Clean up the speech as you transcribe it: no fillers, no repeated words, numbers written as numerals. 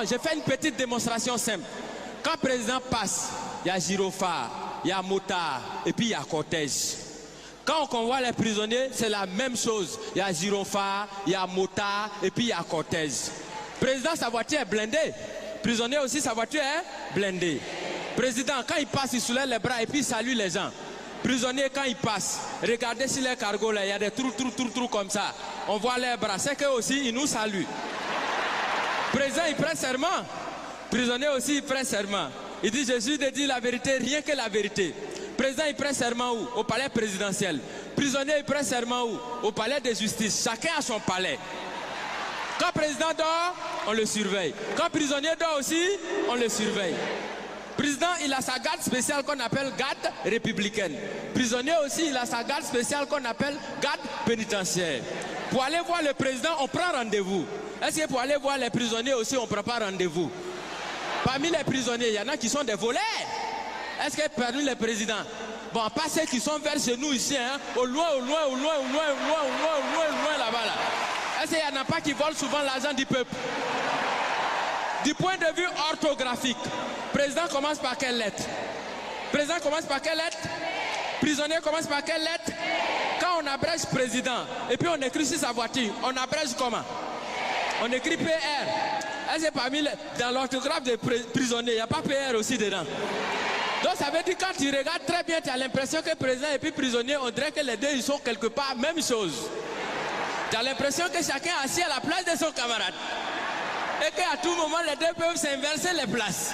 J'ai fait une petite démonstration simple. Quand le président passe, il y a gyrophare, il y a motard et puis il y a cortège. Quand on convoie les prisonniers, c'est la même chose. Il y a gyrophare, il y a motard et puis il y a cortège. Président, sa voiture est blindée. Prisonnier aussi, sa voiture est blindée. Président, quand il passe, il soulève les bras et puis il salue les gens. Prisonnier, quand il passe, regardez sur les cargos là, il y a des trous comme ça. On voit les bras, c'est qu'eux aussi, ils nous saluent. Président, il prête serment. Prisonnier aussi, il prête serment. Il dit, je suis de dire la vérité, rien que la vérité. Président, il prête serment où? Au palais présidentiel. Prisonnier, il prête serment où? Au palais de justice. Chacun a son palais. Quand président dort, on le surveille. Quand prisonnier dort aussi, on le surveille. Président, il a sa garde spéciale qu'on appelle garde républicaine. Prisonnier aussi, il a sa garde spéciale qu'on appelle garde pénitentiaire. Pour aller voir le président, on prend rendez-vous. Est-ce que pour aller voir les prisonniers aussi, on ne prend pas rendez-vous? Parmi les prisonniers, il y en a qui sont des voleurs. Est-ce que parmi les présidents, bon, pas ceux qui sont vers chez nous ici, hein, au loin là-bas là. Est-ce qu'il n'y en a pas qui volent souvent l'argent du peuple? Du point de vue orthographique, président commence par quelle lettre? Président commence par quelle lettre? Prisonnier commence par quelle lettre? Quand on abrège président, et puis on écrit sur sa voiture, on abrège comment? On écrit PR. Est-ce que parmi dans l'orthographe des prisonniers, il n'y a pas PR aussi dedans? Donc ça veut dire quand tu regardes très bien, tu as l'impression que président et puis prisonnier, on dirait que les deux ils sont quelque part même chose. Tu as l'impression que chacun est assis à la place de son camarade. Et qu'à tout moment, les deux peuvent s'inverser les places.